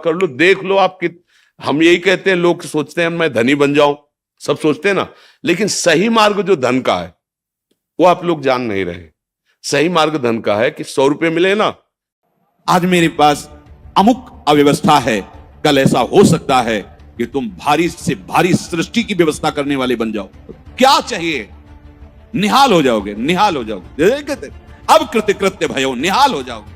कर लो, देख लो आप हम यही कहते हैं, लोग सोचते हैं मैं धनी बन जाऊं, सब सोचते हैं ना, लेकिन सही मार्ग जो धन का है वो आप लोग जान नहीं रहे। सही मार्ग धन का है कि 100 रुपए मिले ना, आज मेरे पास अमुक अव्यवस्था है, कल ऐसा हो सकता है कि तुम भारी से भारी सृष्टि की व्यवस्था करने वाले बन जाओ। क्या चाहिए? निहाल हो जाओगे, निहाल हो जाओगे। कहते अब कृत्य कृत्य भयो, निहाल हो जाओगे।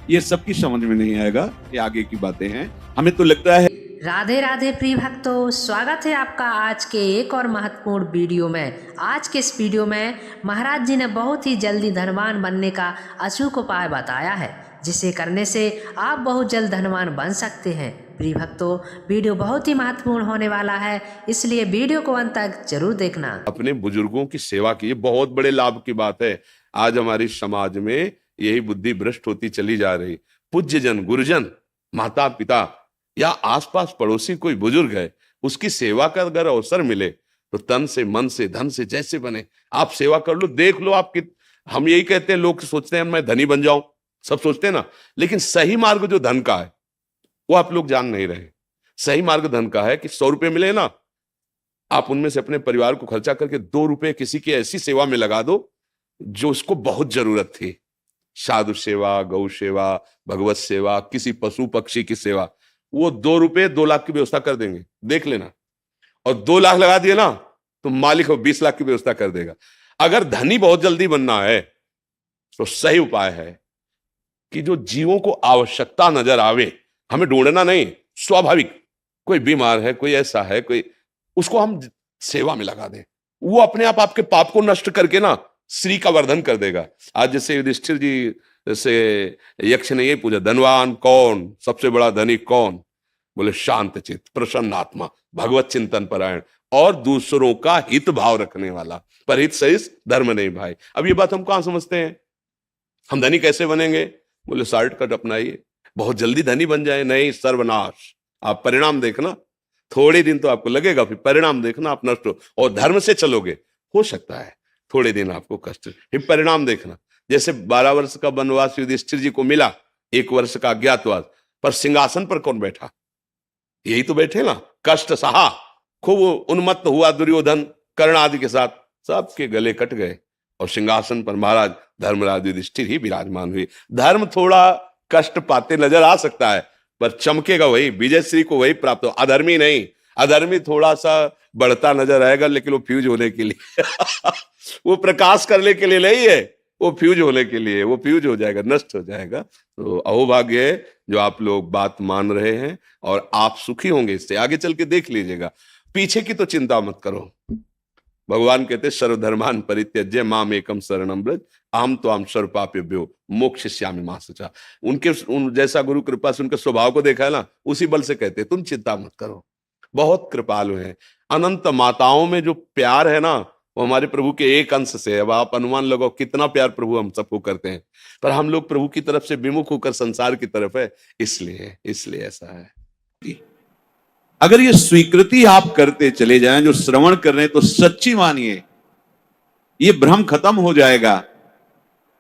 ये सबकी समझ में नहीं आएगा, ये आगे की बातें हैं। हमें तो लगता है। राधे राधे प्रिय भक्तों, स्वागत है आपका आज के एक और महत्वपूर्ण वीडियो में। आज के इस वीडियो में महाराज जी ने बहुत ही जल्दी धनवान बनने का अचूक उपाय बताया है, जिसे करने से आप बहुत जल्द धनवान बन सकते हैं। प्रिय भक्तों, वीडियो बहुत ही महत्वपूर्ण होने वाला है, इसलिए वीडियो को अंत तक जरूर देखना। अपने बुजुर्गों की सेवा की, बहुत बड़े लाभ की बात है। आज हमारी समाज में यही बुद्धि भ्रष्ट होती चली जा रही। पूज्य जन, गुरुजन, माता पिता या आसपास पड़ोसी कोई बुजुर्ग है, उसकी सेवा का अगर अवसर मिले तो तन से, मन से, धन से जैसे बने आप सेवा कर लो, देख लो आप हम यही कहते हैं, लोग सोचते हैं मैं धनी बन जाऊं, सब सोचते हैं ना, लेकिन सही मार्ग जो धन का है वो आप लोग जान नहीं रहे। सही मार्ग धन का है कि 100 रुपए मिले ना, आप उनमें से अपने परिवार को खर्चा करके 2 रुपए किसी की ऐसी सेवा में लगा दो जो उसको बहुत जरूरत थी। साधु सेवा, गौ सेवा, भगवत सेवा, किसी पशु पक्षी की सेवा, वो 2 रुपए 2 लाख की व्यवस्था कर देंगे, देख लेना। और 2 लाख लगा दिए ना तो मालिक 20 लाख की व्यवस्था कर देगा। अगर धनी बहुत जल्दी बनना है तो सही उपाय है कि जो जीवों को आवश्यकता नजर आवे, हमें ढूंढना नहीं, स्वाभाविक कोई बीमार है, कोई ऐसा है, कोई, उसको हम सेवा में लगा दें, वो अपने आप आपके पाप को नष्ट करके ना श्री का वर्धन कर देगा। आज जैसे युधिष्ठिर जी से यक्ष ने ये पूछा, धनवान कौन, सबसे बड़ा धनी कौन? बोले शांत चित्त, प्रसन्न आत्मा, भगवत चिंतन परायण और दूसरों का हित भाव रखने वाला। पर हित सहित धर्म नहीं भाई। अब ये बात हम कहां समझते हैं? हम धनी कैसे बनेंगे? बोले शॉर्टकट अपनाइए, बहुत जल्दी धनी बन जाए। नहीं, सर्वनाश। आप परिणाम देखना, थोड़े दिन तो आपको लगेगा, फिर परिणाम देखना आप नष्ट हो। और धर्म से चलोगे, हो सकता है थोड़े दिन आपको कष्ट, फिर परिणाम देखना। जैसे 12 वर्ष का वनवास युधिष्ठिर जी को मिला, 1 वर्ष का अज्ञातवास, पर सिंहासन पर कौन बैठा? यही तो बैठे ना। कष्ट सहा, खूब उन्मत्त हुआ दुर्योधन कर्ण आदि के साथ, सबके गले कट गए और सिंहासन पर महाराज धर्मराज युधिष्ठिर ही विराजमान हुए। धर्म थोड़ा कष्ट पाते नजर आ सकता है, पर चमकेगा वही, विजय श्री को वही प्राप्त हो, अधर्मी नहीं। अधर्मी थोड़ा सा बढ़ता नजर आएगा, लेकिन वो फ्यूज होने के लिए वो प्रकाश करने के लिए नहीं है, वो फ्यूज होने के लिए, वो फ्यूज हो जाएगा, नष्ट हो जाएगा। तो अहोभाग्य है जो आप लोग बात मान रहे हैं, और आप सुखी होंगे इससे। आगे चल के देख लीजिएगा, पीछे की तो चिंता मत करो। भगवान कहते सर्वधर्मान परित्यज्य माम एकम शरणम व्रज अहम त्वाम सर्वपापेभ्यो मोक्षयिष्यामि मा शुचा। जैसा गुरु कृपा से उनके स्वभाव को देखा है ना, उसी बल से कहते तुम चिंता मत करो, बहुत कृपालु हैं। अनंत माताओं में जो प्यार है ना, वो हमारे प्रभु के एक अंश से है। अब आप अनुमान लगाओ कितना प्यार प्रभु हम सबको करते हैं, पर हम लोग प्रभु की तरफ से विमुख होकर संसार की तरफ है, इसलिए ऐसा है। अगर ये स्वीकृति आप करते चले जाएं, जो श्रवण कर रहे हैं, तो सच्ची मानिए ये भ्रम खत्म हो जाएगा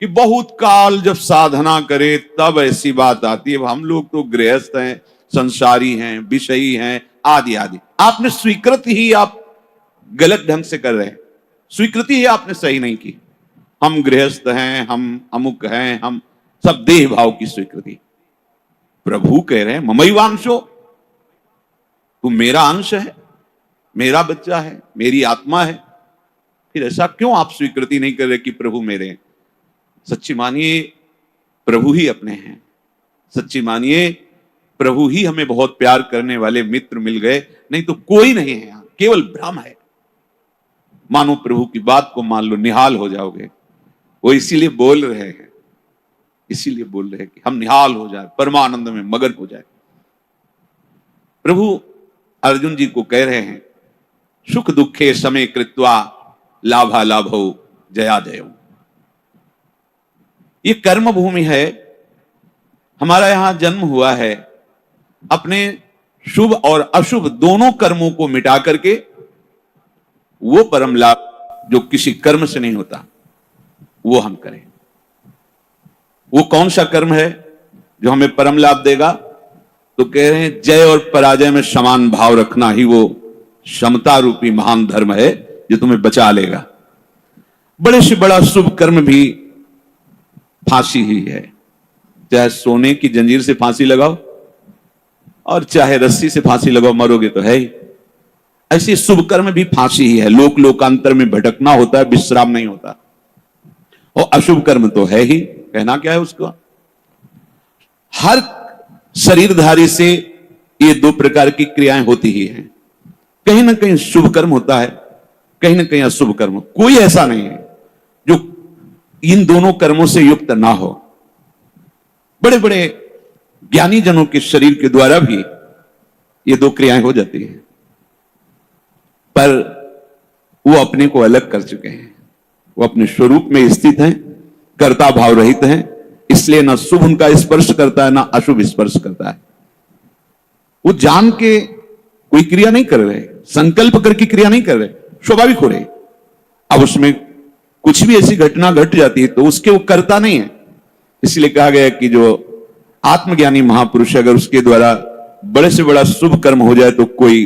कि बहुत काल जब साधना करे तब ऐसी बात आती है। हम लोग तो गृहस्थ हैं, संसारी हैं, विषयी हैं, आदि आदि। आपने स्वीकृति ही आप गलत ढंग से कर रहे हैं, स्वीकृति ही आपने सही नहीं की। हम गृहस्थ हैं, हम अमुक हैं, हम सब देह भाव की स्वीकृति। प्रभु कह रहे हैं ममैवांशो, तू मेरा अंश है, मेरा बच्चा है, मेरी आत्मा है। फिर ऐसा क्यों आप स्वीकृति नहीं कर रहे कि प्रभु मेरे हैं? सच्ची मानिए प्रभु ही अपने हैं। सच्ची मानिए प्रभु ही हमें बहुत प्यार करने वाले मित्र मिल गए, नहीं तो कोई नहीं है, केवल भ्रम है। मानो प्रभु की बात को मान लो, निहाल हो जाओगे। वो इसीलिए बोल रहे हैं, इसीलिए बोल रहे हैं कि हम निहाल हो जाए, परमानंद में मगन हो जाए। प्रभु अर्जुन जी को कह रहे हैं सुख दुखे समय कृत्वा लाभा लाभो जया जयो। ये कर्म भूमि है, हमारा यहां जन्म हुआ है। अपने शुभ और अशुभ दोनों कर्मों को मिटा करके वो परम लाभ जो किसी कर्म से नहीं होता वो हम करें। वो कौन सा कर्म है जो हमें परम लाभ देगा? तो कह रहे हैं जय और पराजय में समान भाव रखना ही वो समता रूपी महान धर्म है जो तुम्हें बचा लेगा। बड़े से बड़ा शुभ कर्म भी फांसी ही है। चाहे सोने की जंजीर से फांसी लगाओ और चाहे रस्सी से फांसी लगाओ, मरोगे तो है ही। ऐसे शुभ कर्म भी फांसी ही है। लोक लोकांतर में भटकना होता है, विश्राम नहीं होता। और अशुभ कर्म तो है ही, कहना क्या है उसको। हर शरीरधारी से ये दो प्रकार की क्रियाएं होती ही हैं। कहीं ना कहीं शुभ कर्म होता है, कहीं ना कहीं अशुभ कर्म। कोई ऐसा नहीं है जो इन दोनों कर्मों से युक्त ना हो। बड़े बड़े ज्ञानी जनों के शरीर के द्वारा भी ये दो क्रियाएं हो जाती हैं, पर वो अपने को अलग कर चुके हैं। वो अपने स्वरूप में स्थित हैं, कर्ता भाव रहित हैं, इसलिए ना शुभ उनका स्पर्श करता है ना अशुभ स्पर्श करता है। वो जान के कोई क्रिया नहीं कर रहे, संकल्प करके क्रिया नहीं कर रहे, स्वाभाविक हो रहे। अब उसमें कुछ भी ऐसी घटना घट जाती है तो उसके वो कर्ता नहीं है। इसलिए कहा गया कि जो आत्मज्ञानी महापुरुष है, अगर उसके द्वारा बड़े से बड़ा शुभ कर्म हो जाए तो कोई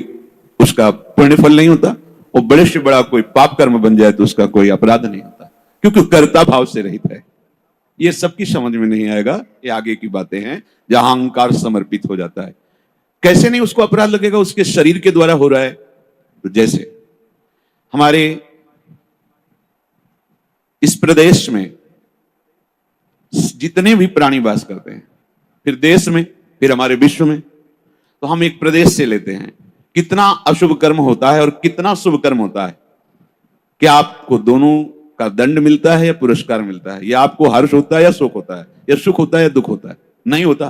उसका पुण्य फल नहीं होता, और बड़े से बड़ा कोई पाप कर्म बन जाए तो उसका कोई अपराध नहीं होता, क्योंकि कर्ता भाव से रहित है। ये सबकी समझ में नहीं आएगा, ये आगे की बातें हैं जहां अहंकार समर्पित हो जाता है। कैसे नहीं उसको अपराध लगेगा, उसके शरीर के द्वारा हो रहा है। तो जैसे हमारे इस प्रदेश में जितने भी प्राणी वास करते हैं, फिर देश में, फिर हमारे विश्व में, तो हम एक प्रदेश से लेते हैं, कितना अशुभ कर्म होता है और कितना शुभ कर्म होता है। क्या आपको दोनों का दंड मिलता है या पुरस्कार मिलता है? या आपको हर्ष होता है या शोक होता है, या सुख होता है या दुख होता है? नहीं होता।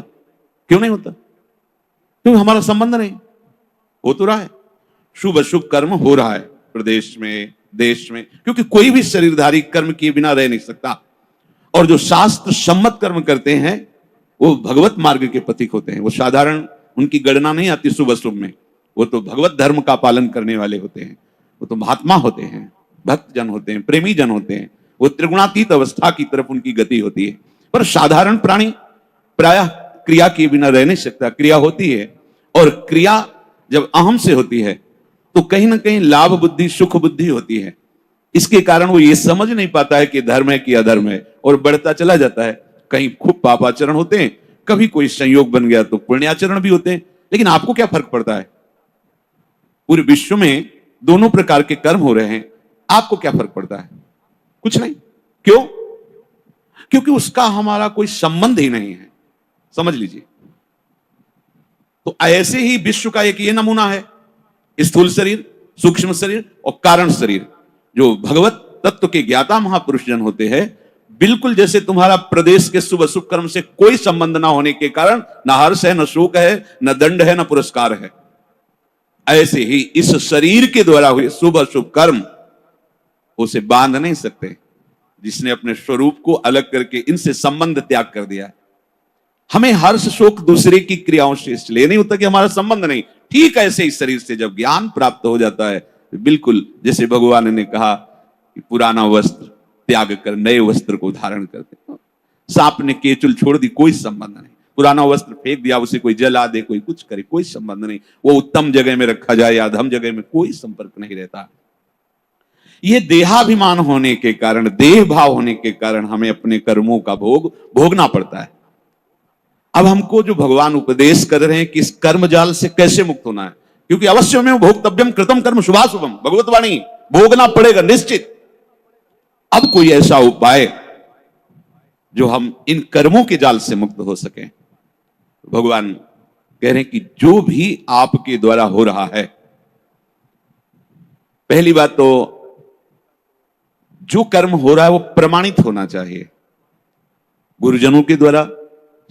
क्यों नहीं होता? क्योंकि हमारा संबंध नहीं। हो तो रहा है, शुभ अशुभ कर्म हो रहा है प्रदेश में, देश में, क्योंकि कोई भी शरीरधारी कर्म किए बिना रह नहीं सकता। और जो शास्त्र सम्मत कर्म करते हैं वो भगवत मार्ग के पथिक होते हैं। वो साधारण उनकी गणना नहीं आती शुभ अशुभ में, वो तो भगवत धर्म का पालन करने वाले होते हैं। वो तो महात्मा होते हैं, भक्त जन होते हैं, प्रेमी जन होते हैं। वो त्रिगुणातीत अवस्था की तरफ उनकी गति होती है। पर साधारण प्राणी प्रायः क्रिया किए बिना रह नहीं सकता। क्रिया होती है, और क्रिया जब अहम से होती है तो कहीं ना कहीं लाभ बुद्धि, सुख बुद्धि होती है। इसके कारण वो ये समझ नहीं पाता है कि धर्म है कि अधर्म है, और बढ़ता चला जाता है। कहीं खूब पापाचरण होते हैं, कभी कोई संयोग बन गया तो पुण्याचरण भी होते हैं। लेकिन आपको क्या फर्क पड़ता है? पूरे विश्व में दोनों प्रकार के कर्म हो रहे हैं, आपको क्या फर्क पड़ता है? कुछ नहीं। क्यों? क्योंकि उसका हमारा कोई संबंध ही नहीं है। समझ लीजिए। तो ऐसे ही विश्व का एक ये नमूना है, स्थूल शरीर, सूक्ष्म शरीर और कारण शरीर। जो भगवत तत्व के ज्ञाता महापुरुष जन होते हैं, बिल्कुल जैसे तुम्हारा प्रदेश के शुभ अशुभ कर्म से कोई संबंध ना होने के कारण न हर्ष है, न शोक है, न दंड है, न पुरस्कार है, ऐसे ही इस शरीर के द्वारा हुए शुभ अशुभ कर्म उसे बांध नहीं सकते। जिसने अपने स्वरूप को अलग करके इनसे संबंध त्याग कर दिया। हमें हर्ष शोक दूसरे की क्रियाओं से इसलिए नहीं होता कि हमारा संबंध नहीं। ठीक ऐसे ही शरीर से जब ज्ञान प्राप्त हो जाता है, बिल्कुल जैसे भगवान ने कहा कि पुराना वस्त्र त्याग कर नए वस्त्र को धारण करते। सांप ने केचुल छोड़ दी, कोई संबंध नहीं। पुराना वस्त्र फेंक दिया, उसे कोई जला दे, कोई कुछ करे, कोई संबंध नहीं। वो उत्तम जगह में रखा जाए या अधम जगह में, कोई संपर्क नहीं रहता। ये देहाभिमान होने के कारण, देह भाव होने के कारण हमें अपने कर्मों का भोग भोगना पड़ता है। अब हमको जो भगवान उपदेश कर रहे हैं कि इस कर्म जाल से कैसे मुक्त होना है, क्योंकि अवश्य में भोक्तव्यम कृतम कर्म शुभाशुभम, भगवतवाणी, भोगना पड़ेगा निश्चित। अब कोई ऐसा उपाय जो हम इन कर्मों के जाल से मुक्त हो सके। भगवान कह रहे हैं कि जो भी आपके द्वारा हो रहा है, पहली बात तो जो कर्म हो रहा है वो प्रमाणित होना चाहिए, गुरुजनों के द्वारा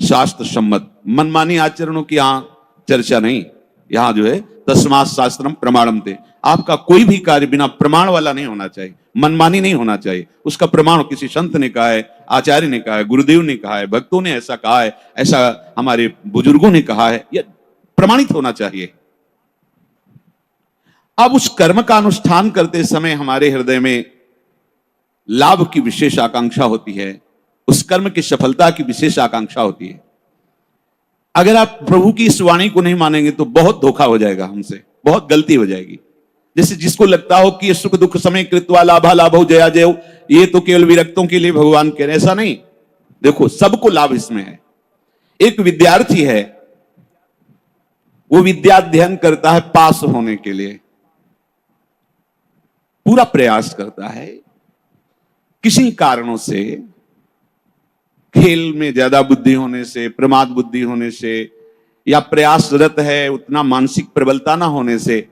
शास्त्र सम्मत। मनमानी आचरणों की यहां चर्चा नहीं। यहां जो है तस्मात् शास्त्रम प्रमाणम थे। आपका कोई भी कार्य बिना प्रमाण वाला नहीं होना चाहिए, मनमानी नहीं होना चाहिए। उसका प्रमाण किसी संत ने कहा है, आचार्य ने कहा है, गुरुदेव ने कहा है, भक्तों ने ऐसा कहा है, ऐसा हमारे बुजुर्गों ने कहा है, यह प्रमाणित होना चाहिए। अब उस कर्म का अनुष्ठान करते समय हमारे हृदय में लाभ की विशेष आकांक्षा होती है, उस कर्म की सफलता की विशेष आकांक्षा होती है। अगर आप प्रभु की इस वाणी को नहीं मानेंगे तो बहुत धोखा हो जाएगा हमसे, बहुत गलती हो जाएगी। जैसे जिसको लगता हो कि ये सुख दुख समय कृत्वा लाभा लाभो जया जय, ये तो केवल विरक्तों के लिए भगवान कह रहे हैं, ऐसा नहीं। देखो सबको लाभ इसमें है। एक विद्यार्थी है, वो विद्या अध्ययन करता है पास होने के लिए, पूरा प्रयास करता है, किसी कारणों से, खेल में ज्यादा बुद्धि होने से, प्रमाद बुद्धि होने से, या प्रयासरत है उतना मानसिक प्रबलता ना होने से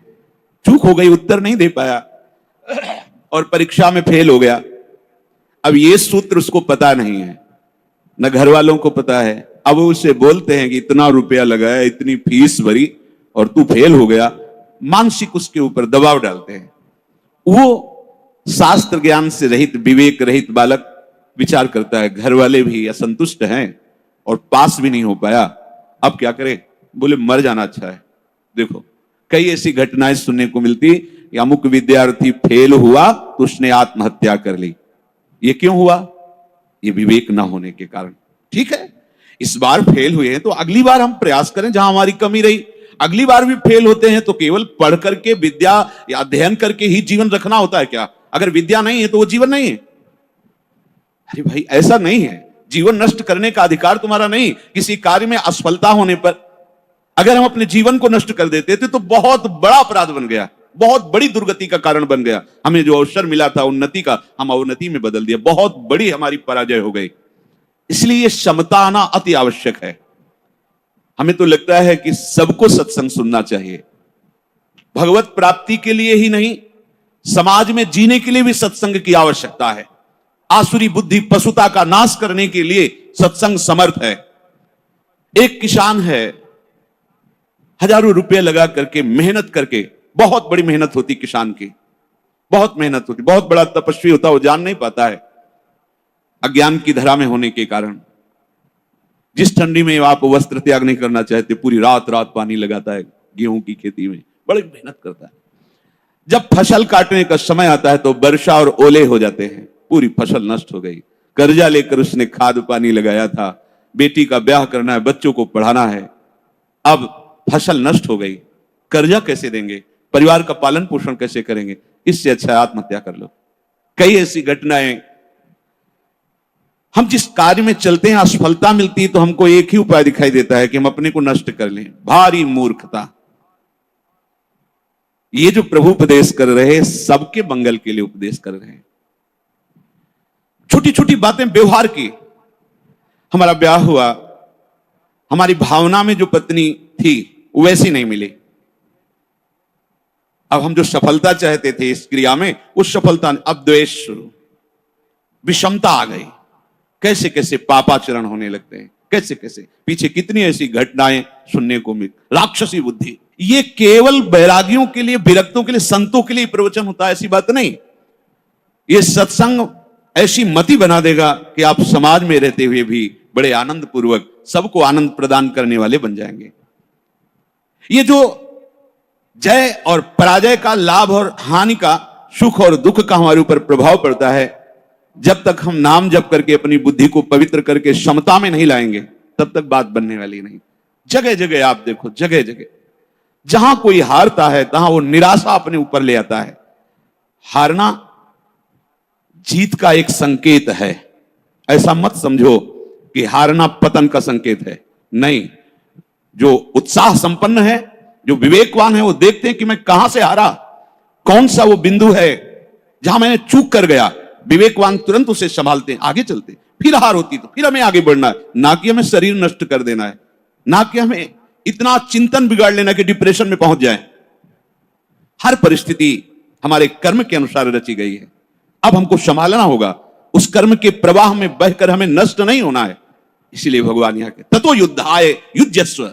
चूक हो गई, उत्तर नहीं दे पाया और परीक्षा में फेल हो गया। अब ये सूत्र उसको पता नहीं है, न घर वालों को पता है। अब उसे बोलते हैं कि इतना रुपया लगाया, इतनी फीस भरी और तू फेल हो गया, मानसिक उसके ऊपर दबाव डालते हैं। वो शास्त्र ज्ञान से रहित, विवेक रहित बालक विचार करता है, घर वाले भी असंतुष्ट हैं और पास भी नहीं हो पाया, अब क्या करें? बोले मर जाना अच्छा है। देखो कई ऐसी घटनाएं सुनने को मिलती कि अमुक विद्यार्थी फेल हुआ तो उसने आत्महत्या कर ली। ये क्यों हुआ? ये विवेक ना होने के कारण। ठीक है, इस बार फेल हुए हैं तो अगली बार हम प्रयास करें जहां हमारी कमी रही। अगली बार भी फेल होते हैं तो केवल पढ़ करके, विद्या या अध्ययन करके ही जीवन रखना होता है क्या? अगर विद्या नहीं है तो वो जीवन नहीं है। अरे भाई ऐसा नहीं है, जीवन नष्ट करने का अधिकार तुम्हारा नहीं। किसी कार्य में असफलता होने पर अगर हम अपने जीवन को नष्ट कर देते थे तो बहुत बड़ा अपराध बन गया, बहुत बड़ी दुर्गति का कारण बन गया। हमें जो अवसर मिला था उन्नति का, हम अवनति में बदल दिया, बहुत बड़ी हमारी पराजय हो गई। इसलिए ये क्षमता आना अति आवश्यक है। हमें तो लगता है कि सबको सत्संग सुनना चाहिए, भगवत प्राप्ति के लिए ही नहीं, समाज में जीने के लिए भी सत्संग की आवश्यकता है। आसुरी बुद्धि पशुता का नाश करने के लिए सत्संग समर्थ है। एक किसान है, हजारों रुपए लगा करके, मेहनत करके, बहुत बड़ी मेहनत होती किसान की, बहुत मेहनत होती, बहुत बड़ा तपस्वी होता, वो जान नहीं पाता है अज्ञान की धरा में होने के कारण। जिस ठंडी में आप वस्त्र त्याग नहीं करना चाहते, पूरी रात रात पानी लगाता है गेहूं की खेती में, बड़ी मेहनत करता है। जब फसल काटने का समय आता है तो वर्षा और ओले हो जाते हैं, पूरी फसल नष्ट हो गई। कर्जा लेकर उसने खाद पानी लगाया था, बेटी का ब्याह करना है, बच्चों को पढ़ाना है, अब फसल नष्ट हो गई, कर्जा कैसे देंगे, परिवार का पालन पोषण कैसे करेंगे? इससे अच्छा आत्महत्या कर लो। कई ऐसी घटनाएं, हम जिस कार्य में चलते हैं असफलता मिलती है तो हमको एक ही उपाय दिखाई देता है कि हम अपने को नष्ट कर लें। भारी मूर्खता। ये जो प्रभु उपदेश कर रहे हैं सबके मंगल के लिए उपदेश कर रहे हैं। छोटी छोटी बातें व्यवहार की। हमारा ब्याह हुआ, हमारी भावना में जो पत्नी थी वैसी नहीं मिली। अब हम जो सफलता चाहते थे इस क्रिया में, उस सफलता, अब द्वेष शुरू, विषमता आ गई। कैसे कैसे पापाचरण होने लगते हैं, कैसे कैसे पीछे कितनी ऐसी घटनाएं सुनने को मिल। राक्षसी बुद्धि। ये केवल बैरागियों के लिए, विरक्तों के लिए, संतों के लिए प्रवचन होता है, ऐसी बात नहीं। ये सत्संग ऐसी मति बना देगा कि आप समाज में रहते हुए भी बड़े आनंद पूर्वक सबको आनंद प्रदान करने वाले बन जाएंगे। ये जो जय और पराजय का, लाभ और हानि का, सुख और दुख का हमारे ऊपर प्रभाव पड़ता है, जब तक हम नाम जप करके अपनी बुद्धि को पवित्र करके क्षमता में नहीं लाएंगे तब तक बात बनने वाली नहीं। जगह जगह आप देखो, जगह जगह जहां कोई हारता है तहां वो निराशा अपने ऊपर ले आता है। हारना जीत का एक संकेत है। ऐसा मत समझो कि हारना पतन का संकेत है, नहीं। जो उत्साह संपन्न है, जो विवेकवान है, वो देखते हैं कि मैं कहां से हारा, कौन सा वो बिंदु है जहां मैंने चूक कर गया। विवेकवान तुरंत उसे संभालते हैं, आगे चलते हैं। फिर हार होती तो फिर हमें आगे बढ़ना है, ना कि हमें शरीर नष्ट कर देना है, ना कि हमें इतना चिंतन बिगाड़ लेना कि डिप्रेशन में पहुंच जाए। हर परिस्थिति हमारे कर्म के अनुसार रची गई है। अब हमको संभालना होगा, उस कर्म के प्रवाह में बहकर हमें नष्ट नहीं होना है। इसीलिए भगवान यहां के ततो युद्धाय युज्यस्व।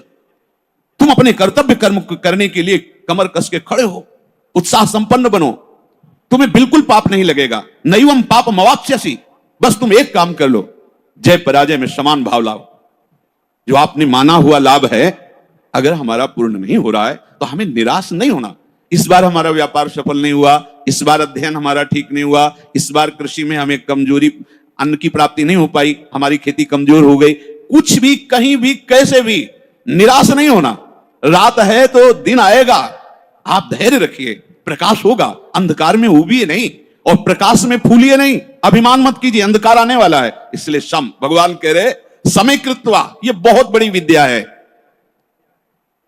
तुम अपने कर्तव्य कर्म करने के लिए कमर कस के खड़े हो, उत्साह संपन्न बनो, तुम्हें बिल्कुल पाप नहीं लगेगा। नैवम पाप मवाप्स्यसि। बस तुम एक काम कर लो, जय पराजय में समान भाव लाओ। जो आपने माना हुआ लाभ है अगर हमारा पूर्ण नहीं हो रहा है तो हमें निराश नहीं होना। इस बार हमारा व्यापार सफल नहीं हुआ, इस बार अध्ययन हमारा ठीक नहीं हुआ, इस बार कृषि में हमें कमजोरी, अन्न की प्राप्ति नहीं हो पाई, हमारी खेती कमजोर हो गई, कुछ भी, कहीं भी, कैसे भी, निराश नहीं होना। रात है तो दिन आएगा, आप धैर्य रखिए, प्रकाश होगा। अंधकार में उबिए नहीं और प्रकाश में फूलिए नहीं। अभिमान मत कीजिए, अंधकार आने वाला है। इसलिए सम, भगवान कह रहे समय कृत्वा, ये बहुत बड़ी विद्या है।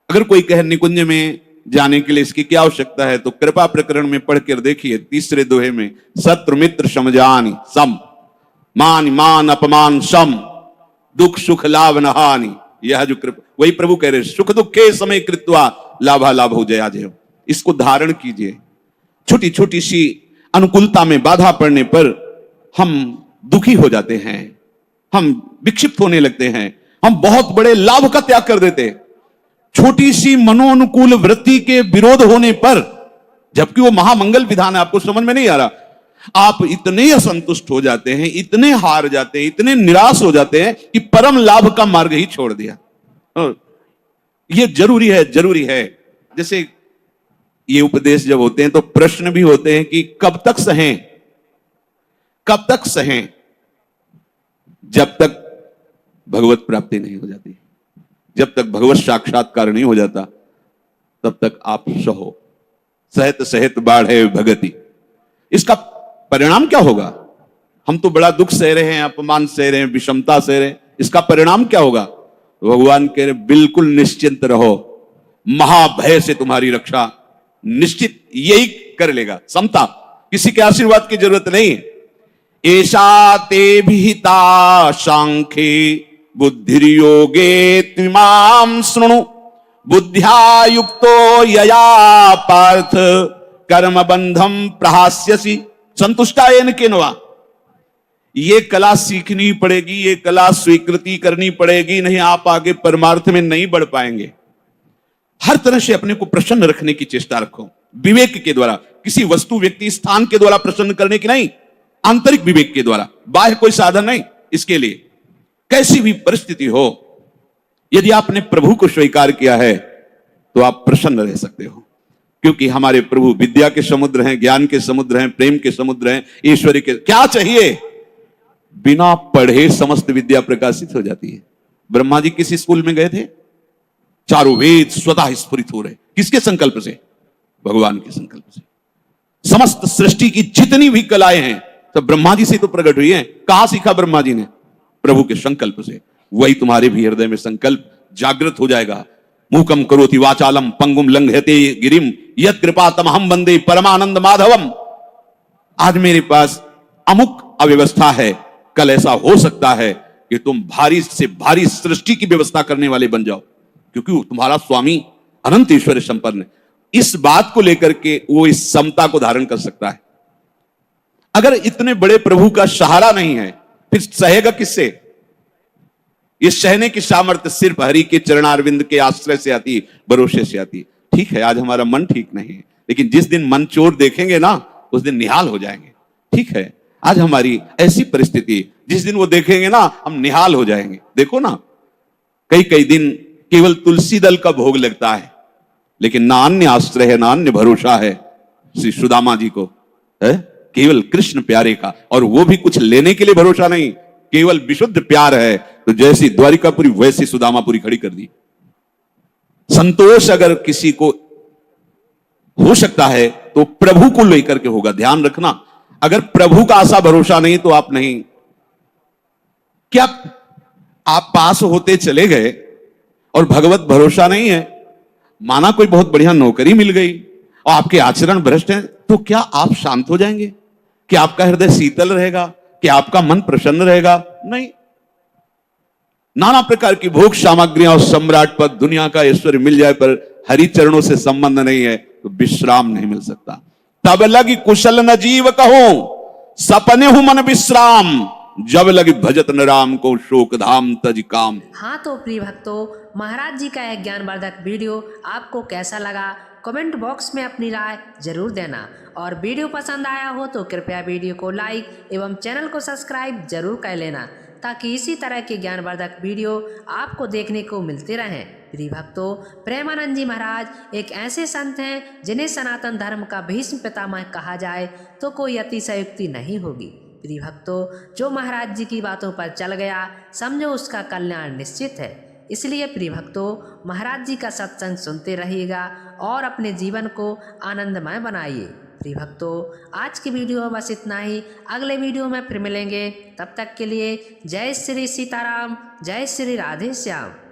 अगर कोई कहे निकुंज में जाने के लिए इसकी क्या आवश्यकता है, तो कृपा प्रकरण में पढ़कर देखिए, तीसरे दोहे में, शत्रु मित्र समझानी सम, मान मान अपमान सम, दुख सुख लाभ न हानि। यह जो कृपा, वही प्रभु कह रहे सुख दुखे समय कृत्वा लाभा लाभ हो जया जय। इसको धारण कीजिए। छोटी छोटी सी अनुकूलता में बाधा पड़ने पर हम दुखी हो जाते हैं, हम विक्षिप्त होने लगते हैं, हम बहुत बड़े लाभ का त्याग कर देते हैं। छोटी सी मनोनुकूल वृत्ति के विरोध होने पर, जबकि वो महामंगल विधान है, आपको समझ में नहीं आ रहा, आप इतने असंतुष्ट हो जाते हैं, इतने हार जाते हैं, इतने निराश हो जाते हैं कि परम लाभ का मार्ग ही छोड़ दिया। और ये जरूरी है, जरूरी है। जैसे ये उपदेश जब होते हैं तो प्रश्न भी होते हैं कि कब तक सहें, कब तक सहें? जब तक भगवत प्राप्ति नहीं हो जाती, जब तक भगवत साक्षात्कार नहीं हो जाता, तब तक आप सहो। सहत सहत बाढ़े भगति। इसका परिणाम क्या होगा? हम तो बड़ा दुख सह रहे हैं, अपमान सह रहे हैं, विषमता सह रहे हैं, इसका परिणाम क्या होगा? भगवान कह रहे बिल्कुल निश्चिंत रहो, महाभय से तुम्हारी रक्षा निश्चित यही कर लेगा। समता, किसी के आशीर्वाद की जरूरत नहीं। ऐसा ते विहिता सांख्ये बुद्धिर्योगे त्विमां शृणु, बुद्ध्या युक्तो यया पार्थ कर्म बंधम प्रहास्यसि संतुष्टायेन केनवा। ये कला सीखनी पड़ेगी, ये कला स्वीकृति करनी पड़ेगी, नहीं आप आगे परमार्थ में नहीं बढ़ पाएंगे। हर तरह से अपने को प्रसन्न रखने की चेष्टा रखो, विवेक के द्वारा, किसी वस्तु व्यक्ति स्थान के द्वारा प्रसन्न करने की नहीं, आंतरिक विवेक के द्वारा, बाह्य कोई साधन नहीं। इसके लिए कैसी भी परिस्थिति हो, यदि आपने प्रभु को स्वीकार किया है तो आप प्रसन्न रह सकते हो, क्योंकि हमारे प्रभु विद्या के समुद्र हैं, ज्ञान के समुद्र हैं, प्रेम के समुद्र हैं, ईश्वरी के। क्या चाहिए? बिना पढ़े समस्त विद्या प्रकाशित हो जाती है। ब्रह्मा जी किसी स्कूल में गए थे, चारों वेद स्वतः स्फुरित हो रहे। किसके संकल्प से? भगवान के संकल्प से। समस्त सृष्टि की जितनी भी कलाएं हैं सब ब्रह्मा जी से तो प्रकट हुई हैं। कहां सीखा ब्रह्मा जी ने? प्रभु के संकल्प से। वही तुम्हारे भी हृदय में संकल्प जागृत हो जाएगा। मूकम करोति वाचालम पंगुम लंघयते गिरिम यत् कृपा तमहम वंदे परमानंद माधवम। आज मेरे पास अमुक अव्यवस्था है, कल ऐसा हो सकता है कि तुम भारी से भारी सृष्टि की व्यवस्था करने वाले बन जाओ, क्योंकि तुम्हारा स्वामी अनंत ईश्वर संपन्न है। इस बात को लेकर के वो इस समता को धारण कर सकता है। अगर इतने बड़े प्रभु का सहारा नहीं है, फिर सहेगा किससे? ये सहने की सामर्थ्य सिर्फ हरि के चरणारविंद के आश्रय से आती, भरोसे से आती। ठीक है, आज हमारा मन ठीक नहीं है, लेकिन जिस दिन मन चोर देखेंगे ना, उस दिन निहाल हो जाएंगे। ठीक है, आज हमारी ऐसी परिस्थिति, जिस दिन वो देखेंगे ना, हम निहाल हो जाएंगे। देखो ना, कई कई दिन केवल तुलसी दल का भोग लगता है, लेकिन ना अन्य आश्रय है, ना अन्य भरोसा है। श्री सुदामा जी को है केवल कृष्ण प्यारे का, और वो भी कुछ लेने के लिए भरोसा नहीं, केवल विशुद्ध प्यार है। तो जैसी द्वारिकापुरी वैसी सुदामापुरी खड़ी कर दी। संतोष अगर किसी को हो सकता है तो प्रभु को लेकर के होगा। ध्यान रखना, अगर प्रभु का आशा भरोसा नहीं तो आप नहीं। क्या आप पास होते चले गए और भगवत भरोसा नहीं है, माना कोई बहुत बढ़िया नौकरी मिल गई और आपके आचरण भ्रष्ट हैं, तो क्या आप शांत हो जाएंगे? क्या आपका हृदय शीतल रहेगा? क्या आपका मन प्रसन्न रहेगा? नहीं। नाना प्रकार की भोग सामग्रियां और सम्राट पद, दुनिया का ऐश्वर्य मिल जाए, पर हरि चरणों से संबंध नहीं है तो विश्राम नहीं मिल सकता। तब लगी कुशल न जीव कहो, सपने हूं मन विश्राम, जब लगी भजत न राम को, शोक धाम तज काम। हाँ तो प्रिय भक्तों, महाराज जी का यह ज्ञानवर्धक वीडियो आपको कैसा लगा, कमेंट बॉक्स में अपनी राय जरूर देना। और वीडियो पसंद आया हो तो कृपया वीडियो को लाइक एवं चैनल को सब्सक्राइब जरूर कर लेना, ताकि इसी तरह के ज्ञानवर्धक वीडियो आपको देखने को मिलते रहें। प्रिय भक्तों, प्रेमानंद जी महाराज एक ऐसे संत हैं जिन्हें सनातन धर्म का भीष्म पितामह कहा जाए तो कोई अतिशयोक्ति नहीं होगी। प्रिय भक्तों, जो महाराज जी की बातों पर चल गया, समझो उसका कल्याण निश्चित है। इसलिए प्रिय भक्तों, महाराज जी का सत्संग सुनते रहिएगा और अपने जीवन को आनंदमय बनाइए। प्रिय भक्तों, आज की वीडियो में बस इतना ही। अगले वीडियो में फिर मिलेंगे, तब तक के लिए जय श्री सीताराम, जय श्री राधे श्याम।